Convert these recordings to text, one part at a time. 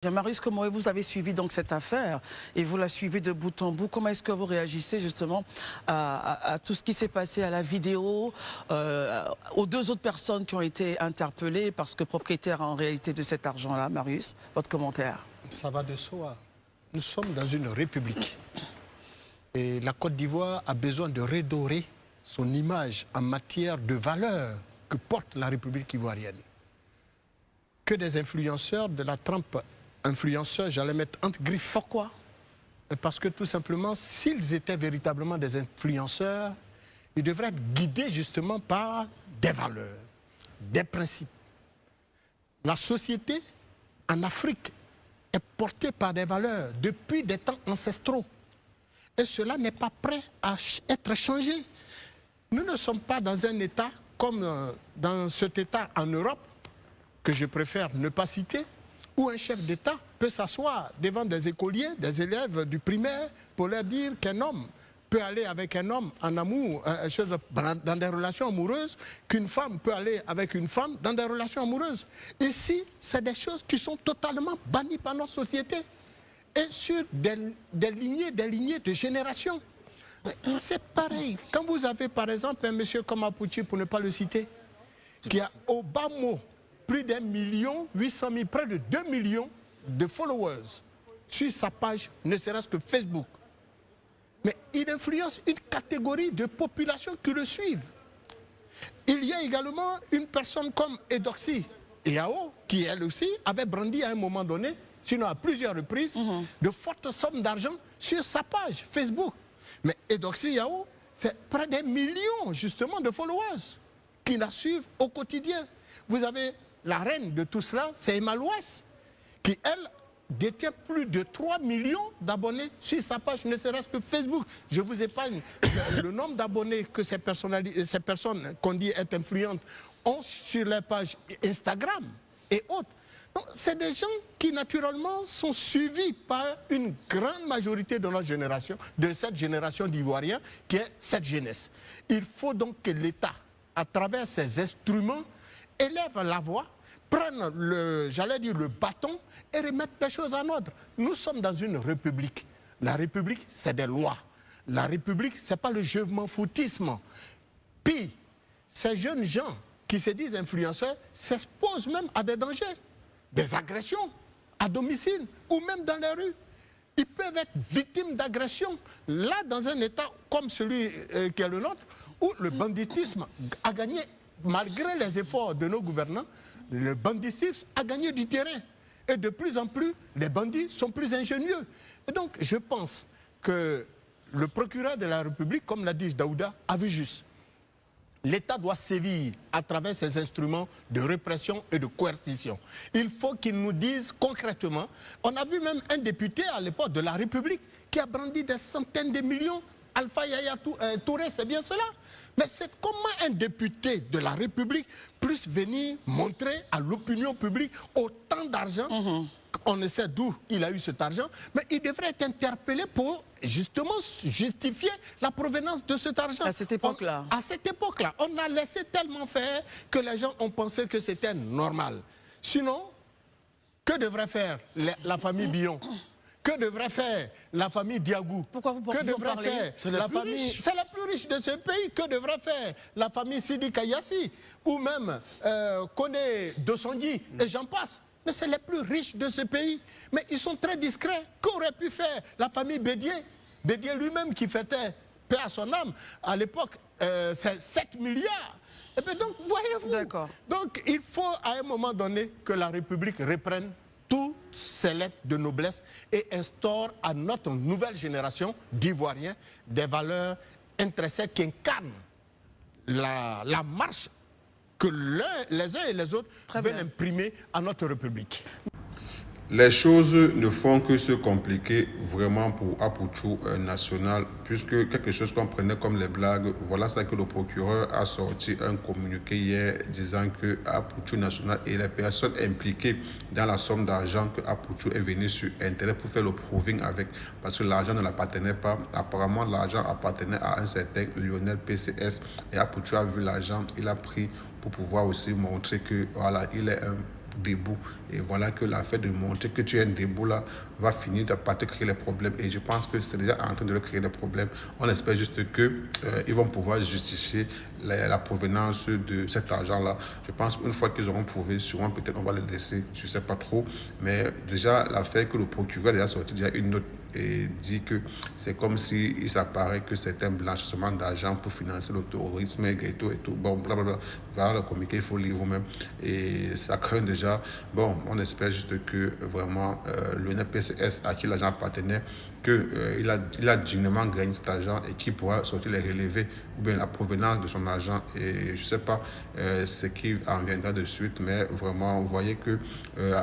Marius, comment vous avez suivi donc cette affaire et vous la suivez de bout en bout? Comment est-ce que vous réagissez justement à tout ce qui s'est passé, à la vidéo, aux deux autres personnes qui ont été interpellées parce que propriétaires en réalité de cet argent-là? Marius, votre commentaire? Ça va de soi. Nous sommes dans une république et la Côte d'Ivoire a besoin de redorer son image en matière de valeur que porte la République ivoirienne. Que des influenceurs de la trempe influenceurs, j'allais mettre entre griffes. Pourquoi? Parce que tout simplement, s'ils étaient véritablement des influenceurs, ils devraient être guidés justement par des valeurs, des principes. La société en Afrique est portée par des valeurs depuis des temps ancestraux. Et cela n'est pas prêt à être changé. Nous ne sommes pas dans un État comme dans cet État en Europe, que je préfère ne pas citer, où un chef d'État peut s'asseoir devant des écoliers, des élèves du primaire, pour leur dire qu'un homme peut aller avec un homme en amour, dans des relations amoureuses, qu'une femme peut aller avec une femme dans des relations amoureuses. Ici, c'est des choses qui sont totalement bannies par notre société. Et sur des lignées de générations. C'est pareil. Quand vous avez par exemple un monsieur comme Apouchi, pour ne pas le citer, qui a au bas mot plus d'1 800 000, près de 2 millions de followers sur sa page, ne serait-ce que Facebook. Mais il influence une catégorie de population qui le suivent. Il y a également une personne comme Eudoxie Yao, qui elle aussi avait brandi à un moment donné, sinon à plusieurs reprises, de fortes sommes d'argent sur sa page Facebook. Mais Eudoxie Yao, c'est près d'1 million justement de followers qui la suivent au quotidien. Vous avez la reine de tout cela, c'est Emma Louès, qui, elle, détient plus de 3 millions d'abonnés sur sa page, ne serait-ce que Facebook. Je vous épargne le nombre d'abonnés que ces personnes qu'on dit être influentes ont sur leur page Instagram et autres. C'est des gens qui, naturellement, sont suivis par une grande majorité de notre génération, de cette génération d'Ivoiriens, qui est cette jeunesse. Il faut donc que l'État, à travers ses instruments, élève la voix, prenne le bâton et remette les choses en ordre. Nous sommes dans une république. La république, c'est des lois. La république, ce n'est pas le je m'en foutisme. Puis, ces jeunes gens qui se disent influenceurs s'exposent même à des dangers, des agressions à domicile ou même dans les rues. Ils peuvent être victimes d'agressions. Là, dans un État comme celui qui est le nôtre, où le banditisme a gagné, malgré les efforts de nos gouvernants, le banditisme a gagné du terrain. Et de plus en plus, les bandits sont plus ingénieux. Et donc, je pense que le procureur de la République, comme l'a dit Daouda, a vu juste. L'État doit sévir à travers ses instruments de répression et de coercition. Il faut qu'il nous dise concrètement. On a vu même un député à l'époque de la République qui a brandi des centaines de millions. Alpha Yaya Touré, c'est bien cela. Mais c'est comment un député de la République puisse venir montrer à l'opinion publique autant d'argent. On ne sait d'où il a eu cet argent, mais il devrait être interpellé pour justement justifier la provenance de cet argent. À cette époque-là. À cette époque-là. On a laissé tellement faire que les gens ont pensé que c'était normal. Sinon, que devrait faire la famille Billon? Que devrait faire la famille Diagou? Pourquoi vous Que devrait faire la famille? C'est la plus riche de ce pays. Que devrait faire la famille Sidi Kayassi? Ou même Koné Dosongui, et j'en passe. Mais c'est les plus riches de ce pays. Mais ils sont très discrets. Qu'aurait pu faire la famille Bédier? Bédier lui-même qui fêtait, paix à son âme, à l'époque, c'est 7 milliards. Et bien donc, voyez-vous. D'accord. Donc, il faut à un moment donné que la République reprenne toutes ces lettres de noblesse et instaure à notre nouvelle génération d'Ivoiriens des valeurs intrinsèques qui incarnent la marche que les uns et les autres veulent imprimer à notre République. Les choses ne font que se compliquer vraiment pour Apouchou national, puisque quelque chose qu'on prenait comme les blagues, voilà ça que le procureur a sorti un communiqué hier disant que Apouchou national et les personnes impliquées dans la somme d'argent que Apouchou est venu sur Internet pour faire le proving avec, parce que l'argent ne l'appartenait pas. Apparemment, l'argent appartenait à un certain Lionel PCS et Apouchou a vu l'argent, il a pris pour pouvoir aussi montrer que voilà, il est un debout Et voilà que l'affaire de montrer que tu es un débout là va finir par te créer les problèmes. Et je pense que c'est déjà en train de leur créer des problèmes. On espère juste qu'ils vont pouvoir justifier la provenance de cet argent-là. Je pense qu'une fois qu'ils auront prouvé, sûrement peut-être on va le laisser, je ne sais pas trop. Mais déjà, l'affaire que le procureur a déjà sorti, déjà une note et dit que c'est comme s'il s'apparaît que c'est un blanchissement d'argent pour financer le terrorisme et tout. Bon, blablabla. Voilà le communiqué, il faut lire vous-même. Et ça craint déjà. Bon, on espère juste que vraiment le NPCS à qui l'argent appartenait, qu'il a dignement gagné cet argent et qu'il pourra sortir les relevés ou bien la provenance de son argent. Et je ne sais pas ce qui en viendra de suite, mais vraiment, vous voyez que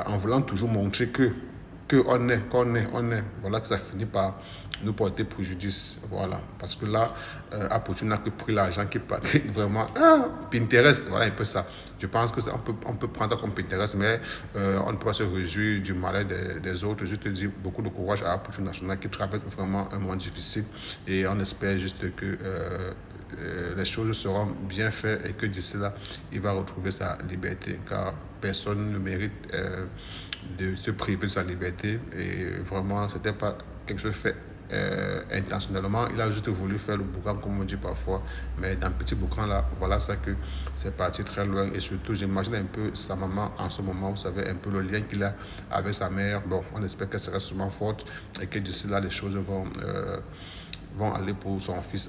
en voulant toujours montrer qu'on est. Voilà que ça finit par nous porter préjudice. Voilà. Parce que là, Apothiou n'a que pris l'argent qui part vraiment. Pinterest, voilà un peu ça. Je pense que on peut prendre ça comme Pinterest, mais on ne peut pas se réjouir du malheur des autres. Je te dis beaucoup de courage à Apothiou National qui traverse vraiment un moment difficile. Et on espère juste que les choses seront bien faites et que d'ici là, il va retrouver sa liberté. Car personne ne mérite de se priver de sa liberté. Et vraiment, c'était pas quelque chose fait intentionnellement. Il a juste voulu faire le boucan, comme on dit parfois. Mais dans le petit boucan là, voilà ça que c'est parti très loin. Et surtout, j'imagine un peu sa maman en ce moment. Vous savez, un peu le lien qu'il a avec sa mère. Bon, on espère qu'elle sera sûrement forte et que d'ici là, les choses vont aller pour son fils.